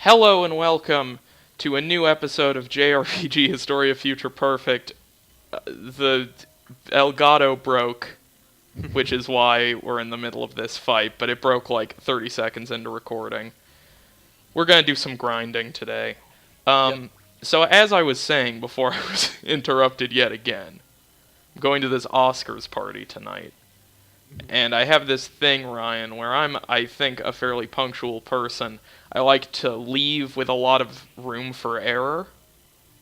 Hello and welcome to a new episode of JRPG Historia Future Perfect. The Elgato broke, which is why we're in the middle of this fight, but it broke like 30 seconds into recording. We're gonna do some grinding today. Yep. So as I was saying before I was interrupted yet again, I'm going to this Oscars party tonight. And I have this thing, Ryan, where I think, a fairly punctual person. I like to leave with a lot of room for error.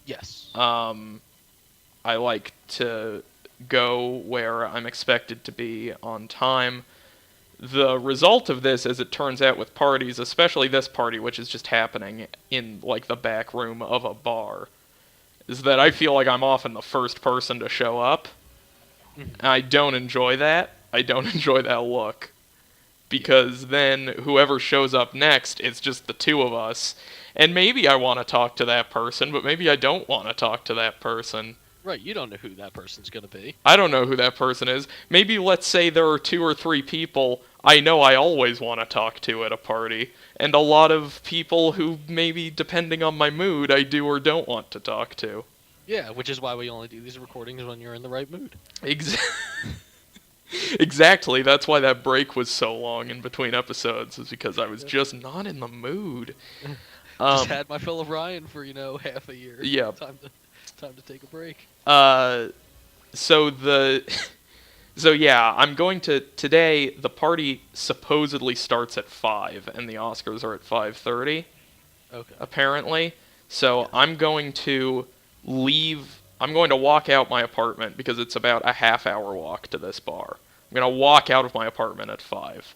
Yes. I like to go where I'm expected to be on time. The result of this, as it turns out with parties, especially this party, which is just happening in, like, the back room of a bar, is that I feel like I'm often the first person to show up. And I don't enjoy that. I don't enjoy that look. Because then whoever shows up next, it's just the two of us. And maybe I want to talk to that person, but maybe I don't want to talk to that person. Right, you don't know who that person's gonna be. I don't know who that person is. Maybe let's say there are 2 or 3 people I know I always want to talk to at a party, and a lot of people who maybe, depending on my mood, I do or don't want to talk to. Yeah, which is why we only do these recordings when you're in the right mood. Exactly, that's why that break was so long in between episodes, is because I was just not in the mood. Just had my fill of Ryan for, half a year. Yeah. Time to take a break. So yeah, I'm going to today. The party supposedly starts at 5, and the Oscars are at 5:30. Okay. Apparently. So Yeah. I'm going to leave. I'm going to walk out my apartment because it's about a half-hour walk to this bar. I'm going to walk out of my apartment at 5.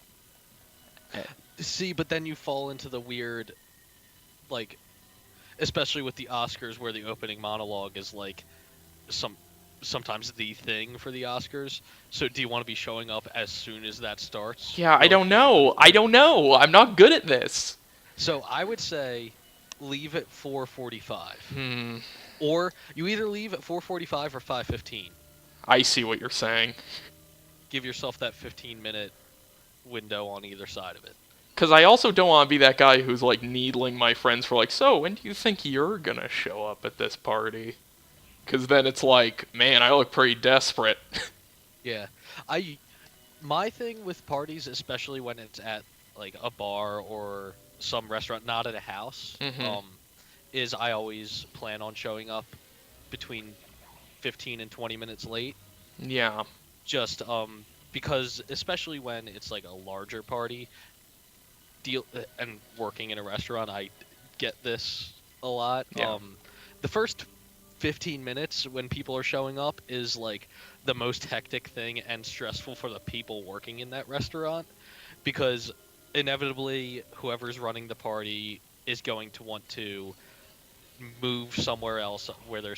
See, but then you fall into the weird, like, especially with the Oscars, where the opening monologue is like sometimes the thing for the Oscars. So do you want to be showing up as soon as that starts? Yeah, I don't know. I'm not good at this. So I would say leave at 4:45. Hmm. Or you either leave at 4:45 or 5:15. I see what you're saying. Give yourself that 15-minute window on either side of it. Because I also don't want to be that guy who's, like, needling my friends for, like, so, when do you think you're gonna show up at this party? Because then it's like, man, I look pretty desperate. Yeah. My thing with parties, especially when it's at like a bar or some restaurant, not at a house, Mhm. is I always plan on showing up between 15 and 20 minutes late. Yeah. Just because especially when it's like a larger party, and working in a restaurant, I get this a lot. Yeah. The first 15 minutes when people are showing up is like the most hectic thing and stressful for the people working in that restaurant, because inevitably whoever's running the party is going to want to move somewhere else where they're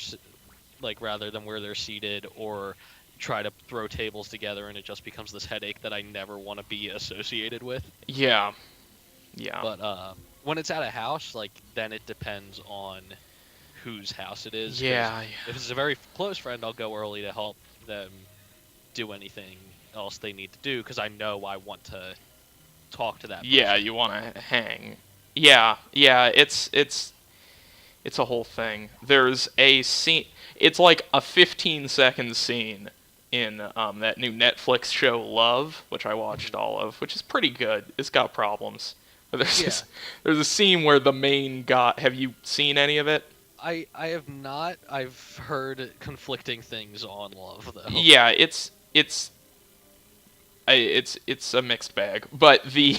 like rather than where they're seated, or try to throw tables together, and it just becomes this headache that I never want to be associated with. Yeah. Yeah. But when it's at a house, like, then it depends on whose house it is. 'Cause Yeah. if it's a very close friend, I'll go early to help them do anything else they need to do, because I know I want to talk to that person. Yeah, you want to hang. Yeah. Yeah, it's a whole thing. There's a scene. It's like a 15-second scene in that new Netflix show Love, which I watched all of, which is pretty good. It's got problems. But there's a scene where the main guy. Have you seen any of it? I have not. I've heard conflicting things on Love, though. Yeah, it's a mixed bag. But the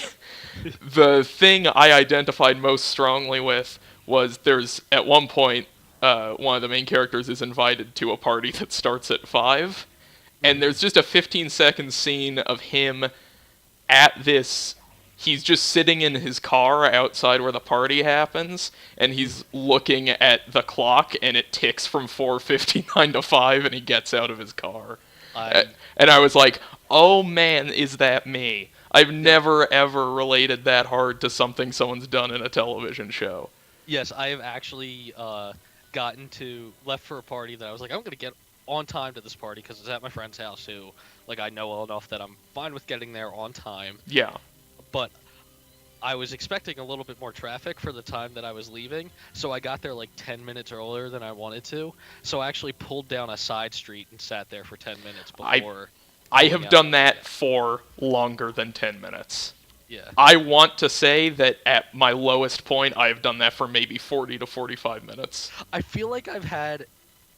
thing I identified most strongly with was there's at one point one of the main characters is invited to a party that starts at 5, and there's just a 15-second scene of him at this. He's just sitting in his car outside where the party happens, and he's looking at the clock, and it ticks from 4:59 to 5, and he gets out of his car. And I was like, oh man, is that me? I've never ever related that hard to something someone's done in a television show. Yes, I have actually left for a party that I was like, I'm gonna get on time to this party because it's at my friend's house, who, like, I know well enough that I'm fine with getting there on time. Yeah. But I was expecting a little bit more traffic for the time that I was leaving, so I got there like 10 minutes earlier than I wanted to. So I actually pulled down a side street and sat there for 10 minutes I before I pulling have out done the that area. for longer than 10 minutes. Yeah. I want to say that at my lowest point, I have done that for maybe 40 to 45 minutes. I feel like I've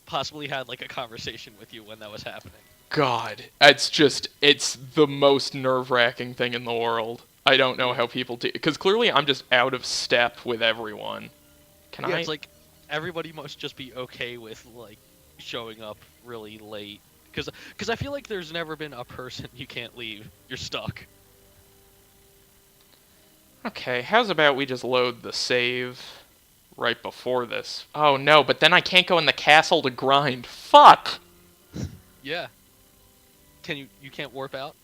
possibly had like a conversation with you when that was happening. God, it's the most nerve-wracking thing in the world. I don't know Yeah. how people do, because clearly I'm just out of step with everyone. Can Yeah, I? it's like everybody must just be okay with like showing up really late. Because I feel like there's never been a person you can't leave. You're stuck. Okay, how's about we just load the save right before this? Oh no, but then I can't go in the castle to grind. Fuck! Yeah. You can't warp out?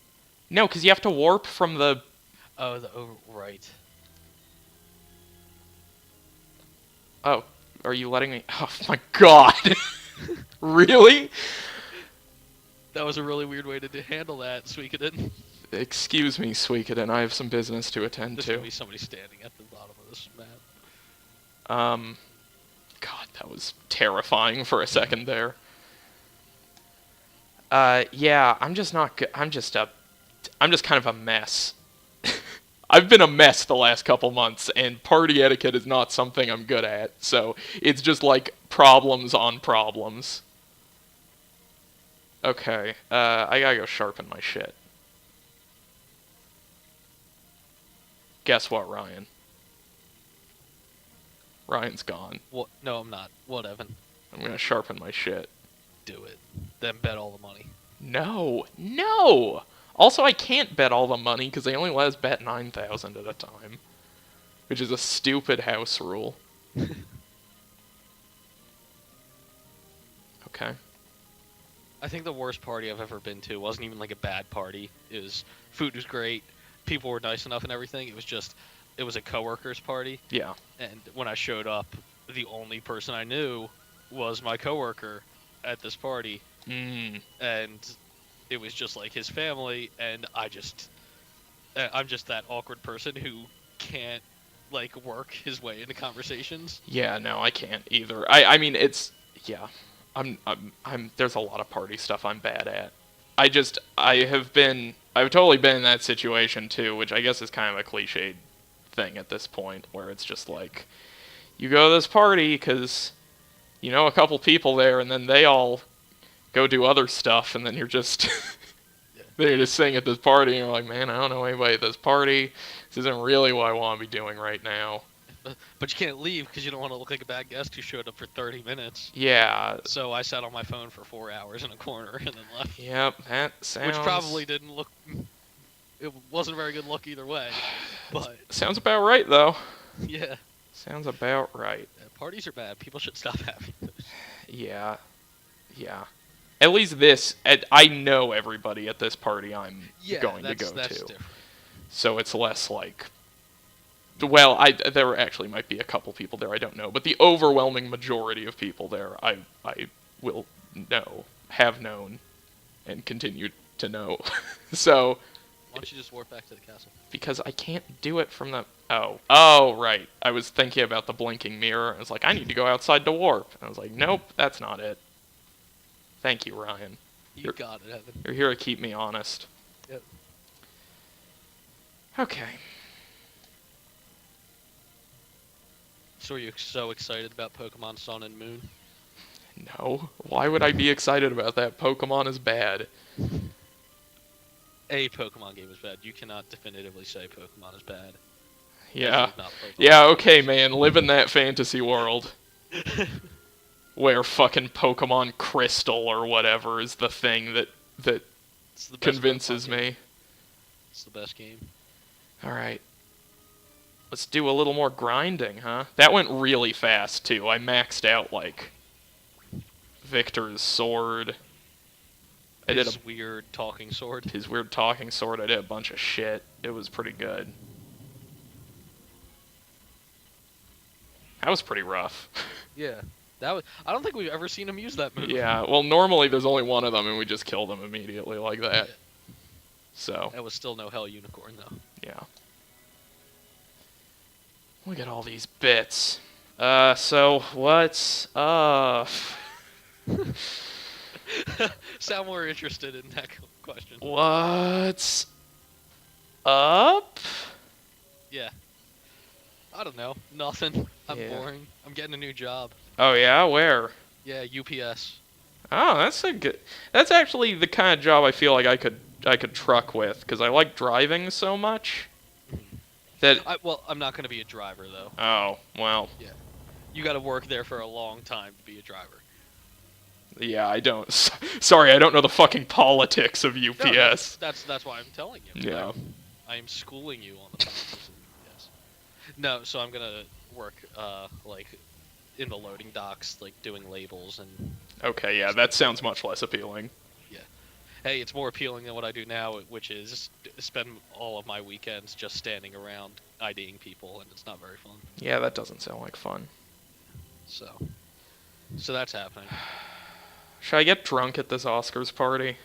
No, because you have to warp from the... Oh, right. Oh, are you letting me... Oh my god! Really? That was a really weird way to handle that, Suikoden. Excuse me, Suikoden, I have some business to attend There's to. gonna be somebody standing at the bottom of this map. God, that was terrifying for a second there. Yeah, I'm just not good. I'm just kind of a mess. I've been a mess the last couple months, and party etiquette is not something I'm good at, so it's just like problems on problems. Okay, I gotta go sharpen my shit. Guess what, Ryan? Ryan's gone. What? No, I'm not. What, Evan? I'm gonna sharpen my shit. Do it. Then bet all the money. No! No! Also, I can't bet all the money because they only let us bet 9,000 at a time. Which is a stupid house rule. Okay. I think the worst party I've ever been to wasn't even like a bad party. Food was great, people were nice enough and everything. It was a coworker's party, Yeah. and when I showed up, the only person I knew was my coworker at this party, Mm. and it was just like his family, and I'm just that awkward person who can't like work his way into conversations. Yeah, no, I can't either. I mean, it's... Yeah. There's a lot of party stuff I'm bad at. I've totally been in that situation too, which I guess is kind of a cliched thing at this point, where it's just like, you go to this party because you know a couple people there, and then they all go do other stuff, and then you're just then you're just sitting at this party, and you're like, man, I don't know anybody at this party. This isn't really what I want to be doing right now. But you can't leave because you don't want to look like a bad guest who showed up for 30 minutes. Yeah. So I sat on my phone for 4 hours in a corner and then left. Yep, that sounds... Which probably didn't look... It wasn't a very good look either way. But, Sounds about right, though. yeah. Sounds about right. Parties are bad. People should stop having those. Yeah. Yeah. At least this... I know everybody at this party I'm going to go that's to. different. So it's less like... Well, there actually might be a couple people there I don't know, but the overwhelming majority of people there I will know, have known, and continue to know. So... Why don't you just warp back to the castle? Because I can't do it from the... Oh, right. I was thinking about the blinking mirror. I was like, I need to go outside to warp. And I was like, nope, that's not it. Thank you, Ryan. You got it, Evan. You're here to keep me honest. Yep. Okay. So are you so excited about Pokemon Sun and Moon? No. Why would I be excited about that? Pokemon is bad. A Pokemon game is bad. You cannot definitively say Pokemon is bad. Yeah. This is not Pokemon. Yeah, okay, man. Live in that fantasy world. Where fucking Pokemon Crystal or whatever is the thing that It's the best convinces Pokemon game. me. It's the best game. Alright. Let's do a little more grinding, huh? That went really fast, too. I maxed out, like, Victor's sword. I did His weird talking sword. his weird talking sword. I did a bunch of shit. It was pretty good. That was pretty rough. Yeah. I don't think we've ever seen him use that move. Yeah, well, normally there's only one of them, and we just kill them immediately like that. Yeah. So, That was still no Hell Unicorn, though. yeah. Look at all these bits. So what's up? Sound more interested in that question. What's up? Yeah. I don't know. Nothing. I'm Yeah. boring. I'm getting a new job. Oh yeah, where? Yeah, UPS. Oh, that's a good. That's actually the kind of job I feel like I could truck with because I like driving so much. That. Well, I'm not gonna be a driver though. Oh well. Yeah. You got to work there for a long time to be a driver. Yeah, I don't. Sorry, I don't know the fucking politics of No, UPS. that's why I'm telling you. Yeah. I'm schooling you on the politics of UPS. No, so I'm gonna work like in the loading docks, like doing labels and. Okay, yeah, that sounds much less appealing. Yeah. Hey, it's more appealing than what I do now, which is spend all of my weekends just standing around IDing people, and it's not very fun. Yeah, that doesn't sound like fun. So that's happening. Should I get drunk at this Oscars party?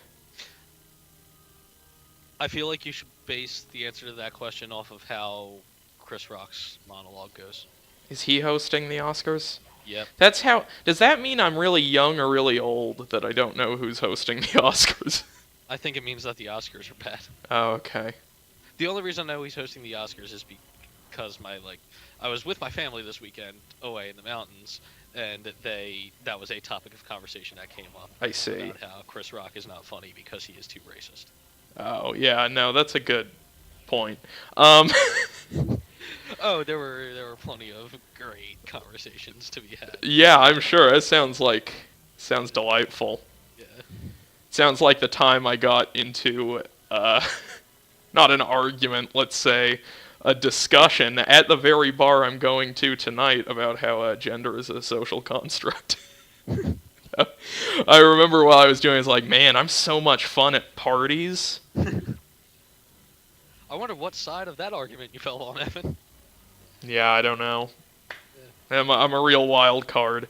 I feel like you should base the answer to that question off of how Chris Rock's monologue goes. Is he hosting the Oscars? Yep. That's how. Does that mean I'm really young or really old that I don't know who's hosting the Oscars? I think it means that the Oscars are bad. Oh, okay. The only reason I know he's hosting the Oscars is because I was with my family this weekend away in the mountains, and that was a topic of conversation that came up. I see. About how Chris Rock is not funny because he is too racist. Oh, yeah, no, that's a good point. Oh, there were plenty of great conversations to be had. Yeah, I'm sure. It sounds delightful. Yeah. Sounds like the time I got into, not an argument, let's say, a discussion at the very bar I'm going to tonight about how gender is a social construct. I remember while I was doing it, I was like, man, I'm so much fun at parties. I wonder what side of that argument you fell on, Evan. Yeah, I don't know. Yeah. I'm a real wild card.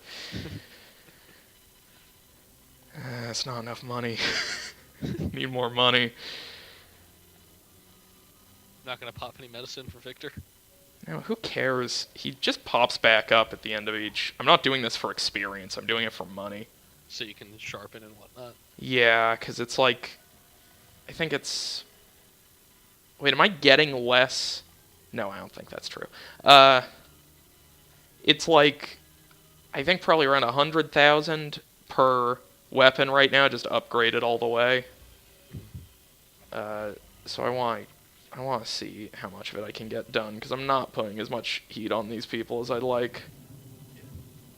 That's not enough money. Need more money. Not gonna pop any medicine for Victor. No, who cares? He just pops back up at the end of each. I'm not doing this for experience. I'm doing it for money. So you can sharpen and whatnot. Yeah, because it's like... I think it's... Wait, am I getting less? No, I don't think that's true. It's like... I think probably around 100,000 per weapon right now, just upgrade it all the way. So I want to see how much of it I can get done, because I'm not putting as much heat on these people as I'd like.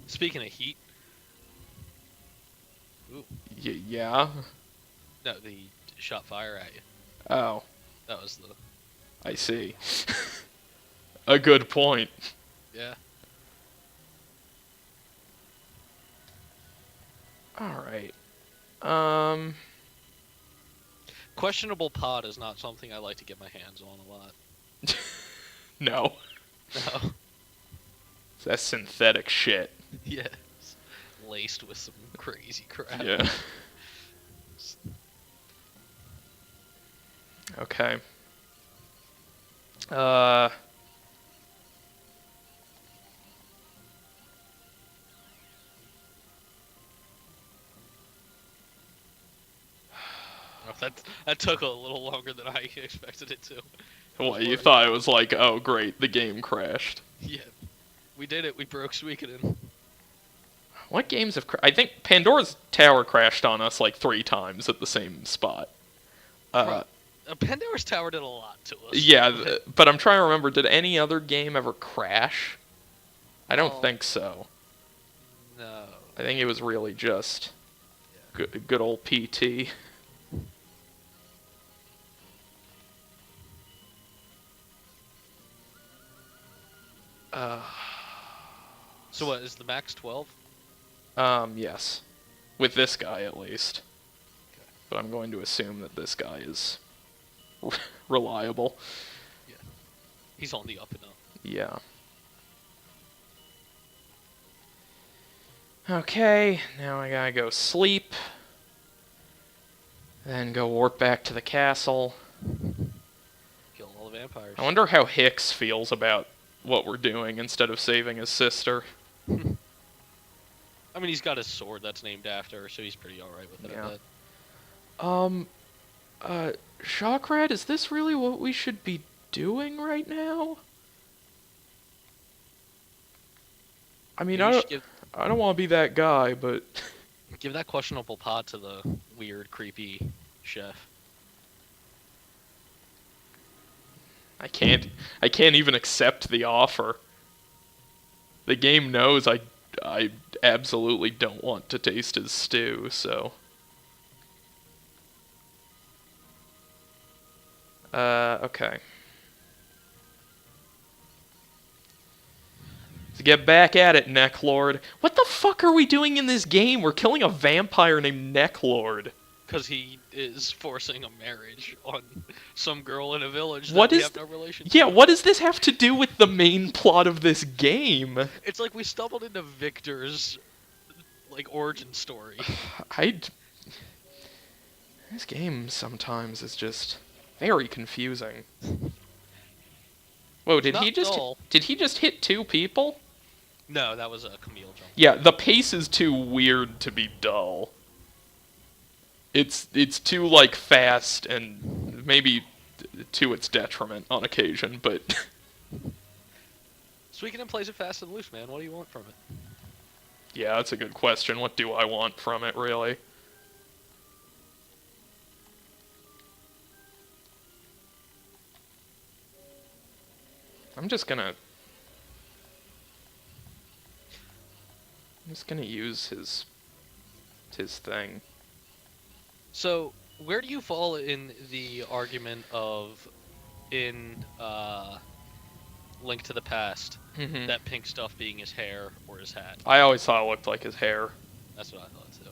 Speaking of heat... Ooh. Yeah? No, the shot fire at you. Oh, That was the... I see. A good point. Yeah. Alright. Questionable pod is not something I like to get my hands on a lot. No. No. That's synthetic shit. Yes. Laced with some crazy crap. Yeah. Okay. That took a little longer than I expected it to. What, you thought it was like, oh great, the game crashed. Yeah. We did it. We broke Suikoden. What games have I think Pandora's Tower crashed on us like 3 times at the same spot. Pandora's Tower did a lot to us. Yeah, but I'm trying to remember, did any other game ever crash? I don't think so. No. I think it was really just good old PT. So what, is the max 12? Yes. With this guy, at least. Okay. But I'm going to assume that this guy is reliable. Yeah. He's on the up and up. Yeah. Okay, now I gotta go sleep. Then go warp back to the castle. Kill all the vampires. I wonder how Hicks feels about what we're doing instead of saving his sister. I mean, he's got his sword that's named after her, so he's pretty alright with it, Yeah. I bet. Shockrad, is this really what we should be doing right now? I mean, Maybe you should give, I don't want to be that guy, but give that questionable pot to the weird, creepy chef. I can't even accept the offer. The game knows I absolutely don't want to taste his stew, so. Okay. To get back at it, Necklord. What the fuck are we doing in this game? We're killing a vampire named Necklord. Because he is forcing a marriage on some girl in a village What that we is have no relationship. Yeah, what does this have to do with the main plot of this game? It's like we stumbled into Victor's origin story. This game sometimes is just very confusing. Whoa, did he just hit 2 people? No, that was a Camille jump. Yeah, the pace is too weird to be dull. It's too fast and maybe to its detriment on occasion, but Suikoden plays it fast and loose, man. What do you want from it? yeah, that's a good question. What do I want from it, really? I'm just gonna use his thing. So, where do you fall in the argument of in Link to the Past Mhm. that pink stuff being his hair or his hat? I always thought it looked like his hair. That's what I thought too.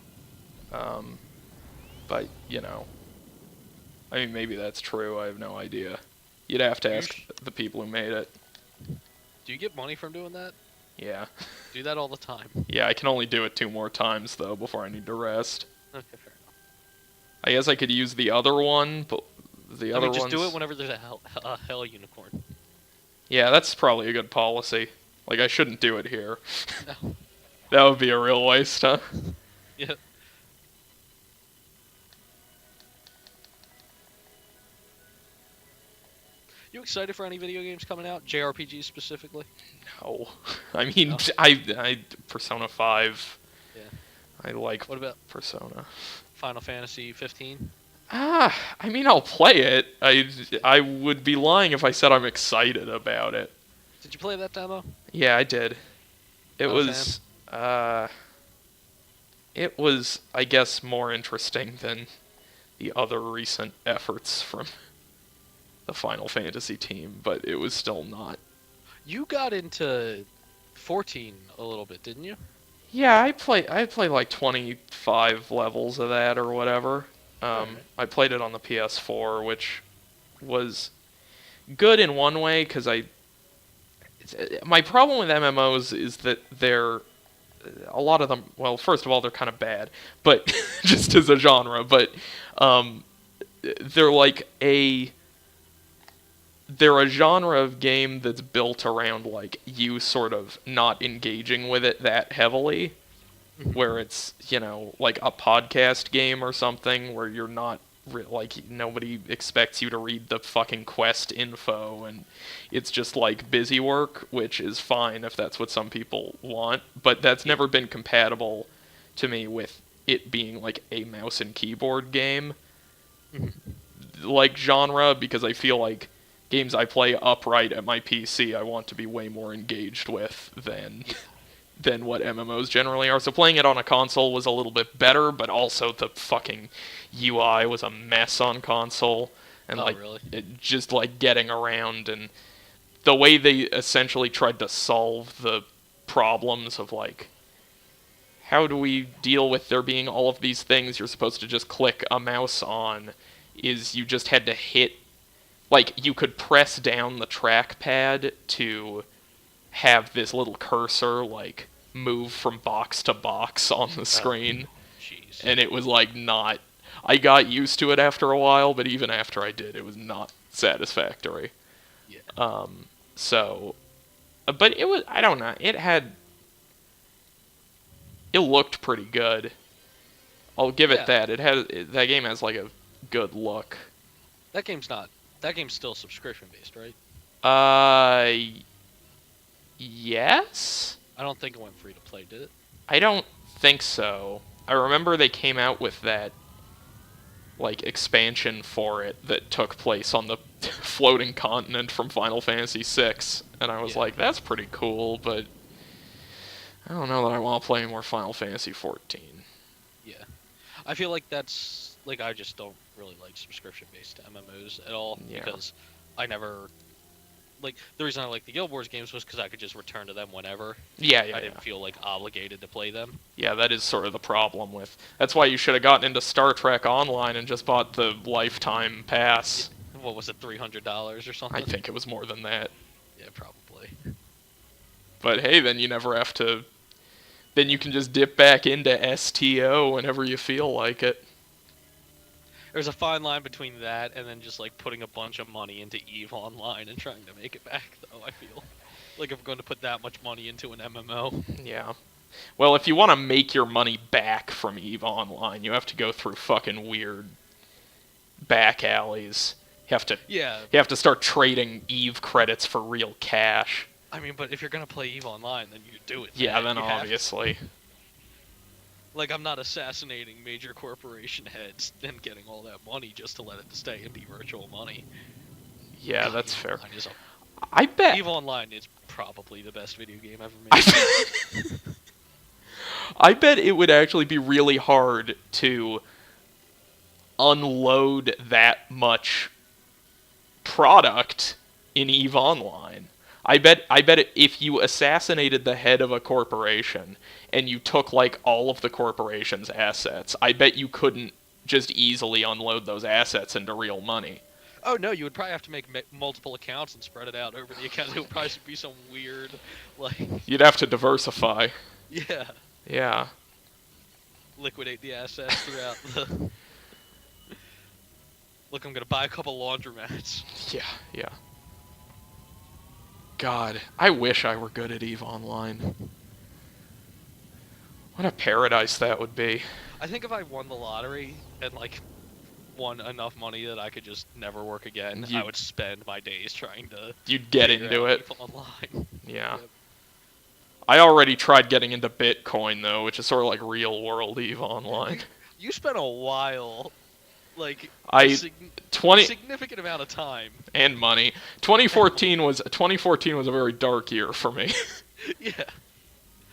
But I mean, maybe that's true. I have no idea. You'd have to ask the people who made it. Do you get money from doing that? Yeah. Do that all the time. Yeah, I can only do it 2 more times, though, before I need to rest. Okay, fair enough. I guess I could use the other one, but the other just ones... do it whenever there's a hell unicorn. Yeah, that's probably a good policy. I shouldn't do it here. No. That would be a real waste, huh? Yeah. You excited for any video games coming out? JRPGs specifically? No. I mean, No? I Persona 5. Yeah. I like What about Persona. Final Fantasy 15? I mean, I'll play it. I would be lying if I said I'm excited about it. Did you play that demo? Yeah, I did. It Not a was, it was, I guess, more interesting than the other recent efforts from the Final Fantasy team, but it was still not. You got into 14 a little bit, didn't you? Yeah, I played like 25 levels of that or whatever. Alright. I played it on the PS4, which was good in one way, because my problem with MMOs is that a lot of them, well, first of all, they're kind of bad, but just as a genre, but they're they're a genre of game that's built around you sort of not engaging with it that heavily, where it's like a podcast game or something where you're not nobody expects you to read the fucking quest info, and it's just busy work, which is fine if that's what some people want, but that's never been compatible to me with it being a mouse and keyboard game genre, because I feel like games I play upright at my PC I want to be way more engaged with than what MMOs generally are. So playing it on a console was a little bit better, but also the fucking UI was a mess on console, and really? just getting around, and the way they essentially tried to solve the problems of how do we deal with there being all of these things you're supposed to just click a mouse on, is you just had to hit, you could press down the trackpad to have this little cursor move from box to box on the screen. Jeez. And it was not, I got used to it after a while, but even after I did, it was not satisfactory. Yeah. So But it was, I don't know, it looked pretty good. I'll give it Yeah, that. That game has like a good look. that game's not. That game's still subscription based, right? Uh, yes? I don't think it went free to play, did it? I don't think so. I remember they came out with that like expansion for it that took place on the floating continent from Final Fantasy VI, and I was Yeah. like, that's pretty cool, but I don't know that I want to play more Final Fantasy 14. Yeah. I feel like that's like I just don't really like subscription based MMOs at all Yeah. because I never like the reason I like the Guild Wars games was because I could just return to them whenever. Yeah, I didn't feel like obligated to play them. Yeah, that is sort of the problem with. That's why you should have gotten into Star Trek Online and just bought the lifetime pass. What was it, $300 or something? I think it was more than that. Yeah, probably. But hey, then you never have to. Then you can just dip back into STO whenever you feel like it. There's a fine line between that and then just like putting a bunch of money into EVE Online and trying to make it back. Though I feel like if I'm going to put that much money into an MMO. Yeah. Well, if you want to make your money back from EVE Online, you have to go through fucking weird back alleys. Yeah. You have to start trading EVE credits for real cash. I mean, but if you're gonna play EVE Online, then you do it. Yeah, then You have to. obviously. Like, I'm not assassinating major corporation heads and getting all that money just to let it stay and be virtual money. Yeah, God, that's EVE fair. Online is I bet. EVE Online is probably the best video game ever made. I bet it would actually be really hard to unload that much product in EVE Online. I bet if you assassinated the head of a corporation and you took like all of the corporation's assets, I bet you couldn't just easily unload those assets into real money. Oh no, you would probably have to make multiple accounts and spread it out over the accounts. It would probably be some weird, like, You'd have to diversify. yeah, Yeah. liquidate the assets throughout the. Look, I'm gonna buy a couple laundromats. Yeah. God, I wish I were good at EVE Online. What a paradise that would be. I think if I won the lottery and like won enough money that I could just never work again, I would spend my days trying to. You'd get figure into out it. EVE Online. Yeah. Yep. I already tried getting into Bitcoin, though, which is sort of like real world EVE Online. You spent a while, like I- 20 significant amount of time. and money. 2014 was a very dark year for me. Yeah.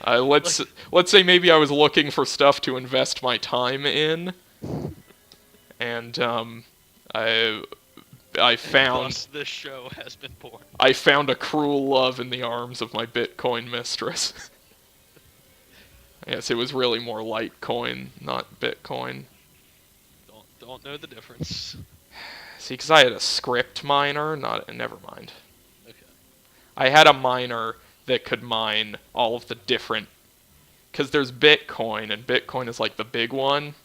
Let's say maybe I was looking for stuff to invest my time in, and I found Thus, this show has been born. I found a cruel love in the arms of my Bitcoin mistress. Yes, it was really more Litecoin, not Bitcoin. Don't know the difference. See, because I had a script miner, never mind. Okay. I had a miner that could mine all of the different, because there's Bitcoin, and Bitcoin is like the big one,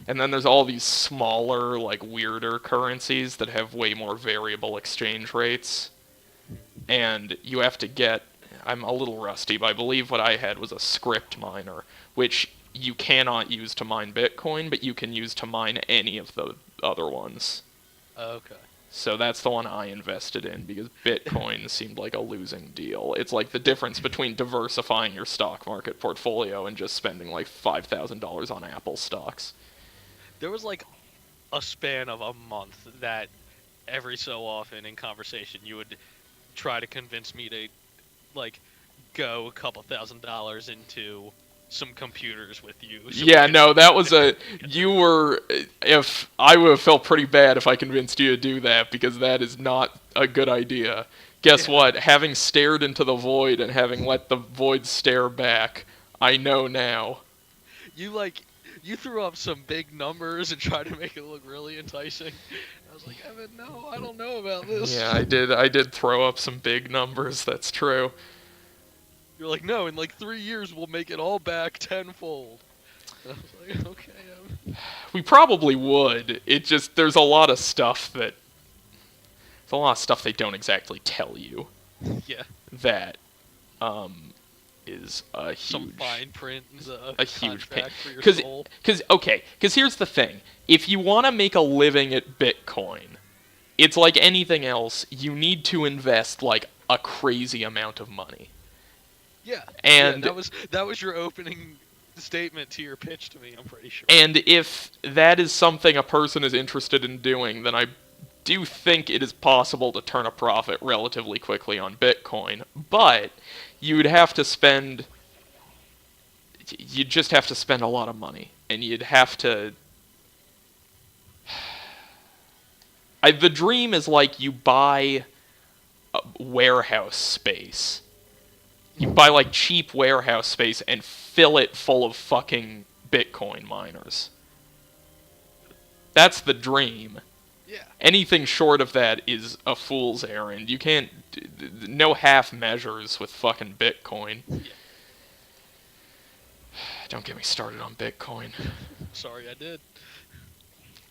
and then there's all these smaller, like weirder currencies that have way more variable exchange rates, and you have to get, I'm a little rusty, but I believe what I had was a script miner, which you cannot use to mine Bitcoin, but you can use to mine any of the other ones. Okay. So that's the one I invested in, because Bitcoin seemed like a losing deal. It's like the difference between diversifying your stock market portfolio and just spending like $5,000 on Apple stocks. There was like a span of a month that every so often in conversation you would try to convince me to like go a couple $1,000s into some computers with you. So Yeah, no, that was if I would have felt pretty bad if I convinced you to do that, because that is not a good idea. Guess what? Having stared into the void and having let the void stare back, I know now. You threw up some big numbers and tried to make it look really enticing. I was like, Evan, no, I don't know about this. Yeah, I did throw up some big numbers, that's true. You're like, no, in like 3 years we'll make it all back tenfold. And I was like, okay. We probably would. It just, there's a lot of stuff they don't exactly tell you. Yeah. that is a Some huge, fine print, a huge pain. contract for your soul. Because here's the thing: if you want to make a living at Bitcoin, it's like anything else. You need to invest like a crazy amount of money. Yeah, And that was your opening statement to your pitch to me. I'm pretty sure. And if that is something a person is interested in doing, then I do think it is possible to turn a profit relatively quickly on Bitcoin. But you'd have to spend. You'd just have to spend a lot of money. And you'd have to. The dream is like you buy a warehouse space. You buy like cheap warehouse space and fill it full of fucking Bitcoin miners. That's the dream. Yeah. Anything short of that is a fool's errand. You can't. No half measures with fucking Bitcoin. Yeah. Don't get me started on Bitcoin. Sorry, I did.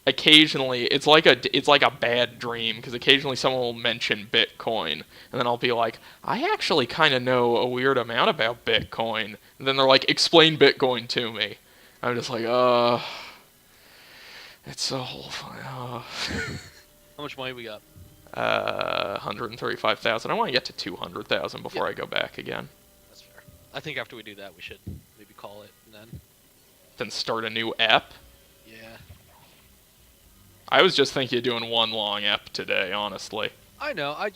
Occasionally, it's like a bad dream because occasionally someone will mention Bitcoin, and then I'll be like, I actually kind of know a weird amount about Bitcoin, and then they're like, explain Bitcoin to me. I'm just like, it's a whole fun. How much money we got? 135,000. I want to get to 200,000 before I go back again. That's fair. I think after we do that, we should maybe call it and then. Then start a new ep. Yeah. I was just thinking of doing one long ep today, honestly. I know. I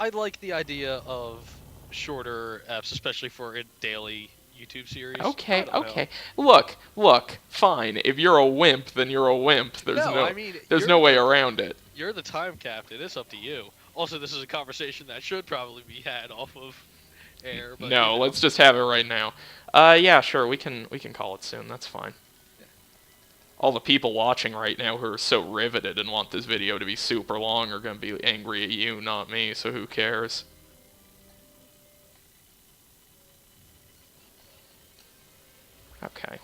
like the idea of shorter eps, especially for a daily YouTube series. Okay. Look, fine. If you're a wimp, then you're a wimp. There's no way around it. You're the time captain. It's up to you. Also, this is a conversation that should probably be had off of air. But, No, let's just have it right now. Yeah, sure. We can call it soon. That's fine. Yeah. All the people watching right now who are so riveted and want this video to be super long are going to be angry at you, not me, so who cares? Okay.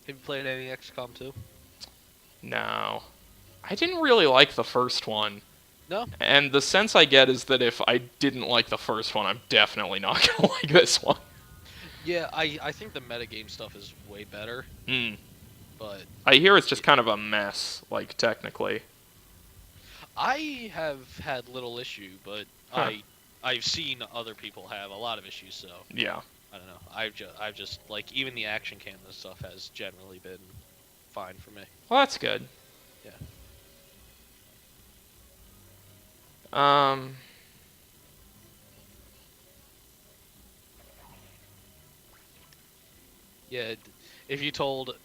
Have you played any XCOM 2? No. I didn't really like the first one. No? And the sense I get is that if I didn't like the first one, I'm definitely not going to like this one. Yeah, I think the metagame stuff is way better. But I hear it's just kind of a mess, like, technically. I have had little issue, but I've seen other people have a lot of issues, so Yeah. I don't know. I've just like even the action canon stuff has generally been fine for me. Well, that's good. Yeah. Yeah, if you told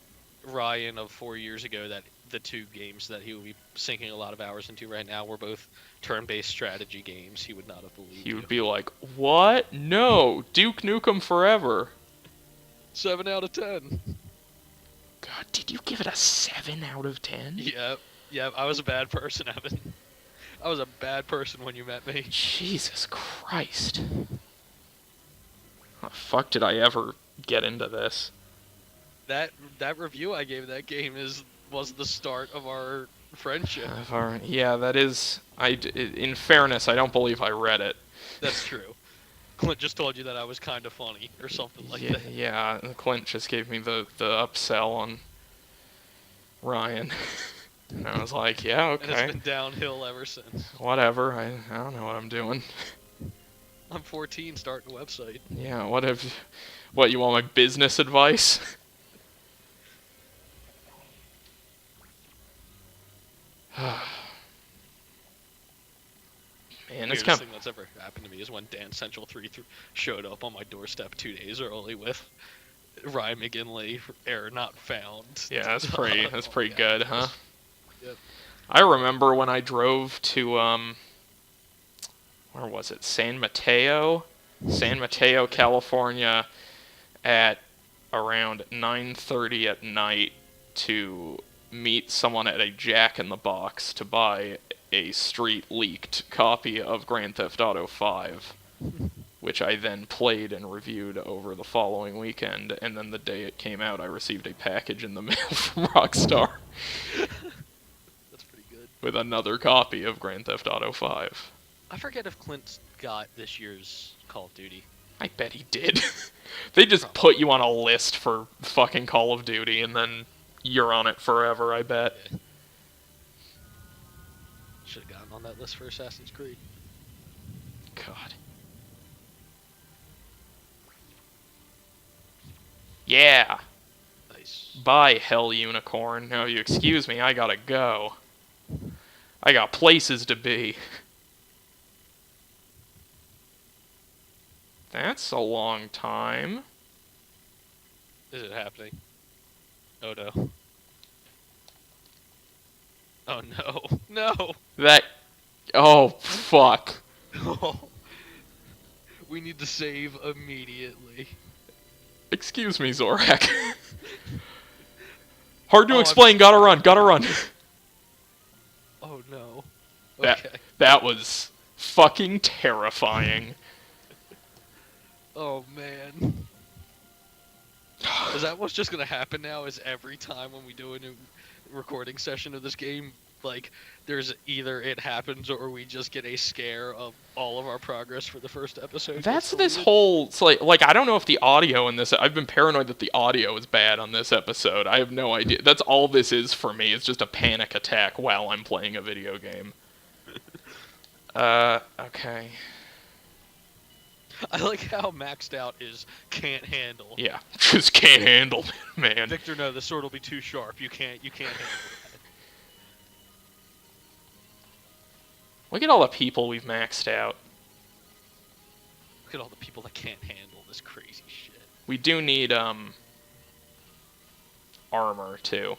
Ryan of 4 years ago that the two games that he would be sinking a lot of hours into right now were both turn-based strategy games, he would not have believed He you. would be like, what? No, Duke Nukem Forever. 7 out of 10. God, did you give it a 7 out of 10? Yep, I was a bad person, Evan. I was a bad person when you met me. Jesus Christ. How the fuck did I ever get into this? That review I gave that game was the start of our friendship. Yeah, that is... in fairness, I don't believe I read it. That's true. Clint just told you that I was kind of funny, or something like that. Yeah, Clint just gave me the upsell on Ryan. And I was like, yeah, okay. And it's been downhill ever since. Whatever, I don't know what I'm doing. I'm 14, starting a website. Yeah, what, you want my business advice? Man, it's Weirdest thing that's ever happened to me is when Dance Central 3 showed up on my doorstep 2 days early with Ryan McGinley, error not found. Yeah, that's pretty good, huh? Yep. I remember when I drove to, where was it? San Mateo, California, at around 9:30 at night to meet someone at a Jack in the Box to buy a street leaked copy of Grand Theft Auto 5, which I then played and reviewed over the following weekend, and then the day it came out, I received a package in the mail from Rockstar That's pretty good. with another copy of Grand Theft Auto 5. I forget if Clint got this year's Call of Duty. I bet he did. They just put you on a list for fucking Call of Duty, and then you're on it forever, I bet. Yeah. Should have gotten on that list for Assassin's Creed. God. Yeah. Nice. Bye, Hell Unicorn. Now, you excuse me, I gotta go. I got places to be. That's a long time. Is it happening? Oh no. Oh no. No! That... Oh, fuck. We need to save immediately. Excuse me, Zorak. Hard to Oh, explain, gotta run, gotta run. Oh no. That, Okay. that was fucking terrifying. Oh man. Is that what's just gonna happen now? Is every time when we do a new recording session of this game, like, there's either it happens or we just get a scare of all of our progress for the first episode? That's gets this deleted? whole... It's like, I don't know if the audio in this... I've been paranoid that the audio is bad on this episode. I have no idea. That's all this is for me. It's just a panic attack while I'm playing a video game. Okay. I like how maxed out is can't handle. Yeah, just can't handle it, man. Victor, no, the sword will be too sharp. You can't handle that. Look at all the people we've maxed out. Look at all the people that can't handle this crazy shit. We do need, armor, too.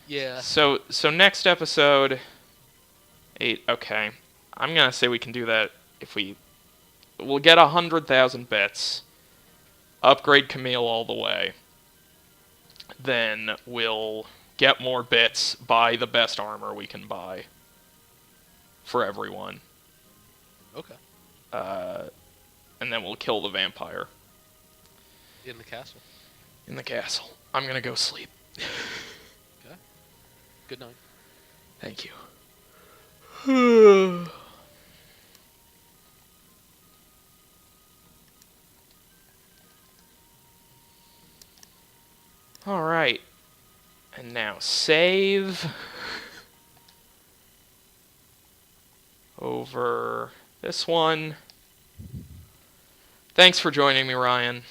Yeah. So next episode... 8, okay. I'm gonna say we can do that if we... We'll get 100,000 bits. Upgrade Camille all the way. Then we'll get more bits, buy the best armor we can buy. For everyone. Okay. And then we'll kill the vampire. In the castle. In the castle. I'm gonna go sleep. Okay. Good night. Thank you. Alright. And now save. Over this one. Thanks for joining me, Ryan.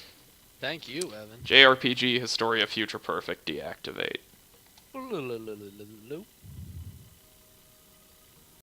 Thank you, Evan. JRPG Historia Future Perfect deactivate. Nope.